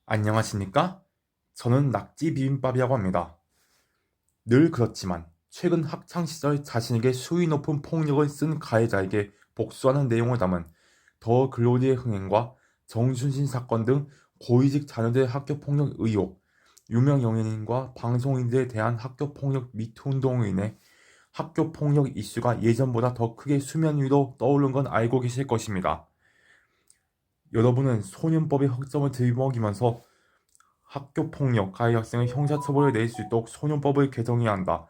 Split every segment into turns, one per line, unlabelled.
안녕하십니까? 저는 낙지 비빔밥이라고 합니다. 늘 그렇지만 최근 학창시절 자신에게 수위 높은 폭력을 쓴 가해자에게 복수하는 내용을 담은 더 글로리의 흥행과 정순신 사건 등 고위직 자녀들의 학교폭력 의혹, 유명 연예인과 방송인들에 대한 학교폭력 미투 운동으로 인해 학교폭력 이슈가 예전보다 더 크게 수면 위로 떠오른 건 알고 계실 것입니다. 여러분은 소년법의 흑점을 들먹이면서 학교폭력 가해 학생은 형사처벌을 내릴 수 있도록 소년법을 개정해야 한다.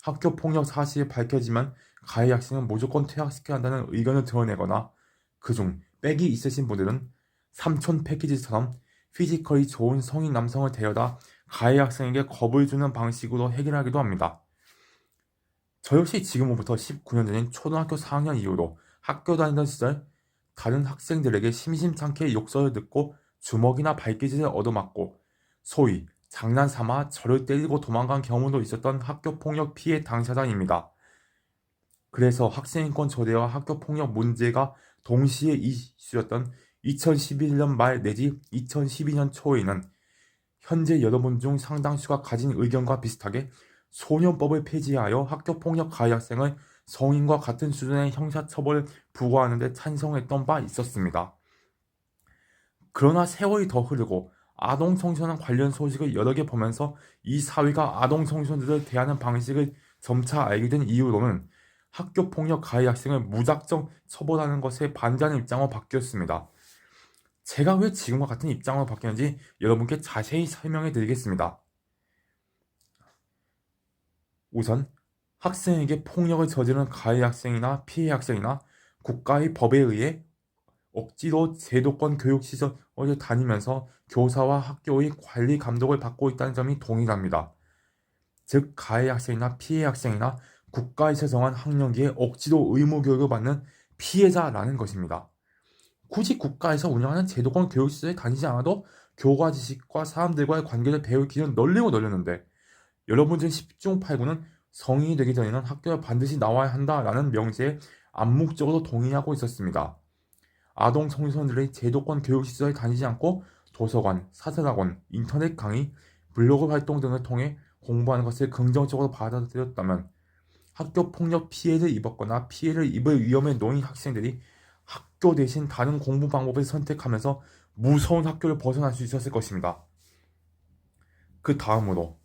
학교폭력 사실이 밝혀지면 가해 학생은 무조건 퇴학시켜야 한다는 의견을 드러내거나 그중 빽이 있으신 분들은 삼촌 패키지처럼 피지컬이 좋은 성인 남성을 데려다 가해 학생에게 겁을 주는 방식으로 해결하기도 합니다. 저 역시 지금부터 19년 전인 초등학교 4학년 이후로 학교 다니던 시절 다른 학생들에게 심심찮게 욕설을 듣고 주먹이나 발기질을 얻어맞고 소위 장난삼아 저를 때리고 도망간 경우도 있었던 학교폭력 피해 당사자입니다. 그래서 학생인권 조례와 학교폭력 문제가 동시에 이슈였던 2011년 말 내지 2012년 초에는 현재 여러분 중 상당수가 가진 의견과 비슷하게 소년법을 폐지하여 학교폭력 가해 학생을 성인과 같은 수준의 형사처벌을 부과하는 데 찬성했던 바 있었습니다. 그러나 세월이 더 흐르고 아동청소년 관련 소식을 여러 개 보면서 이 사회가 아동청소년들을 대하는 방식을 점차 알게 된 이후로는 학교폭력 가해 학생을 무작정 처벌하는 것에 반대하는 입장으로 바뀌었습니다. 제가 왜 지금과 같은 입장으로 바뀌었는지 여러분께 자세히 설명해 드리겠습니다. 우선 학생에게 폭력을 저지른 가해 학생이나 피해 학생이나 국가의 법에 의해 억지로 제도권 교육시설을 다니면서 교사와 학교의 관리 감독을 받고 있다는 점이 동일합니다. 즉 가해 학생이나 피해 학생이나 국가에서 정한 학령기에 억지로 의무 교육을 받는 피해자라는 것입니다. 굳이 국가에서 운영하는 제도권 교육시설에 다니지 않아도 교과 지식과 사람들과의 관계를 배울 길은 널리고 널렸는데 여러분 중 10중 8구는 성인이 되기 전에는 학교에 반드시 나와야 한다라는 명제에 암묵적으로 동의하고 있었습니다. 아동 청소년들의 제도권 교육시설에 다니지 않고 도서관, 사설학원, 인터넷 강의, 블로그 활동 등을 통해 공부하는 것을 긍정적으로 받아들였다면 학교 폭력 피해를 입었거나 피해를 입을 위험에 놓인 학생들이 학교 대신 다른 공부 방법을 선택하면서 무서운 학교를 벗어날 수 있었을 것입니다. 그 다음으로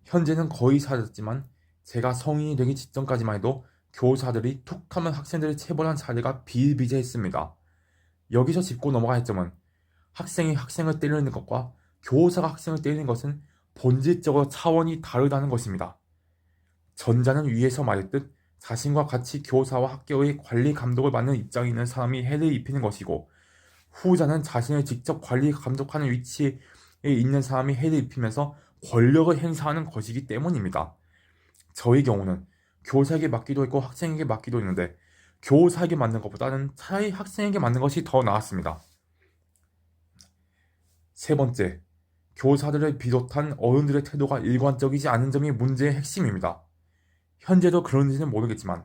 현재는 거의 사라졌지만 제가 성인이 되기 직전까지만 해도 교사들이 툭하면 학생들을 체벌한 사례가 비일비재했습니다. 여기서 짚고 넘어갈 점은 학생이 학생을 때리는 것과 교사가 학생을 때리는 것은 본질적으로 차원이 다르다는 것입니다. 전자는 위에서 말했듯 자신과 같이 교사와 학교의 관리 감독을 받는 입장에 있는 사람이 해를 입히는 것이고 후자는 자신을 직접 관리 감독하는 위치에 있는 사람이 해를 입히면서 권력을 행사하는 것이기 때문입니다. 저의 경우는 교사에게 맡기도 했고 학생에게 맡기도 했는데 교사에게 맞는 것보다는 차라리 학생에게 맞는 것이 더 나았습니다. 세 번째, 교사들을 비롯한 어른들의 태도가 일관적이지 않은 점이 문제의 핵심입니다. 현재도 그런지는 모르겠지만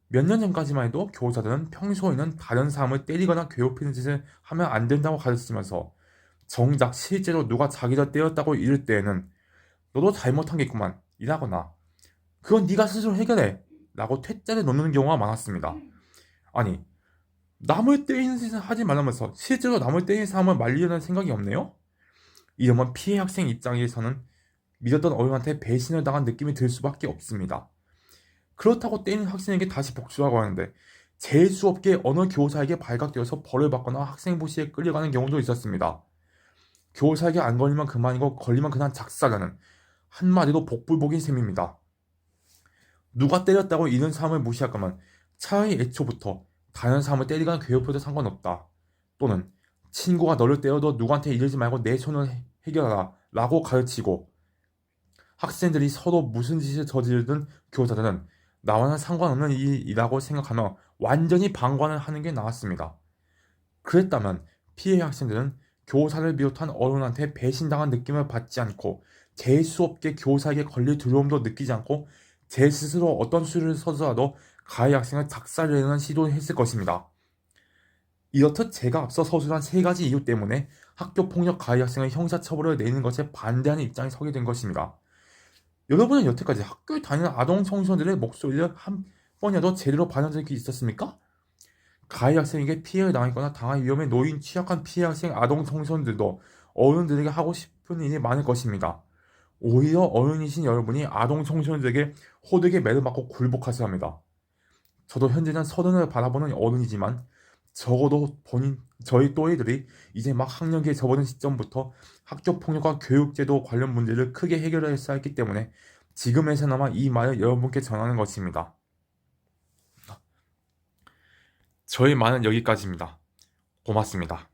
몇 년 전까지만 해도 교사들은 평소에는 다른 사람을 때리거나 괴롭히는 짓을 하면 안 된다고 가르치면서 정작 실제로 누가 자기를 때렸다고 이럴 때에는 너도 잘못한 게 있구만 이라거나 그건 네가 스스로 해결해 라고 퇴짜를 놓는 경우가 많았습니다. 아니 남을 때리는 짓을 하지 말라면서 실제로 남을 때리는 사람을 말리려는 생각이 없네요? 이러면 피해 학생 입장에서는 믿었던 어른한테 배신을 당한 느낌이 들 수밖에 없습니다. 그렇다고 때리는 학생에게 다시 복수하고 하는데 재수 없게 어느 교사에게 발각되어서 벌을 받거나 학생부시에 끌려가는 경우도 있었습니다. 교사에게 안 걸리면 그만이고 걸리면 그냥 작살나는 한마디로 복불복인 셈입니다. 누가 때렸다고 이런 사람을 무시할 거면 차라리 애초부터 다른 사람을 때리거나 괴롭혀도 상관없다. 또는 친구가 너를 때려도 누구한테 이러지 말고 내 손을 해결하라 라고 가르치고 학생들이 서로 무슨 짓을 저지르든 교사들은 나와는 상관없는 일이라고 생각하며 완전히 방관을 하는 게 나았습니다. 그랬다면 피해 학생들은 교사를 비롯한 어른한테 배신당한 느낌을 받지 않고 재수없게 교사에게 걸릴 두려움도 느끼지 않고 제 스스로 어떤 수를 써서라도 가해 학생을 작살내는 시도를 했을 것입니다. 이렇듯 제가 앞서 서술한 세 가지 이유 때문에 학교 폭력 가해 학생의 형사처벌을 내리는 것에 반대하는 입장에 서게 된 것입니다. 여러분은 여태까지 학교에 다니는 아동 청소년들의 목소리를 한 번이라도 제대로 반영한 적이 있었습니까? 가해 학생에게 피해를 당했거나 당할 위험에 놓인 취약한 피해 학생 아동 청소년들도 어른들에게 하고 싶은 일이 많을 것입니다. 오히려 어른이신 여러분이 아동 청소년들에게 호되게 매를 맞고 굴복하셔야 합니다. 저도 현재는 서른을 바라보는 어른이지만 적어도 저희 또래들이 이제 막 학령기에 접어든 시점부터 학교 폭력과 교육제도 관련 문제를 크게 해결해야 했기 때문에 지금에서나마 이 말을 여러분께 전하는 것입니다. 저희 말은 여기까지입니다. 고맙습니다.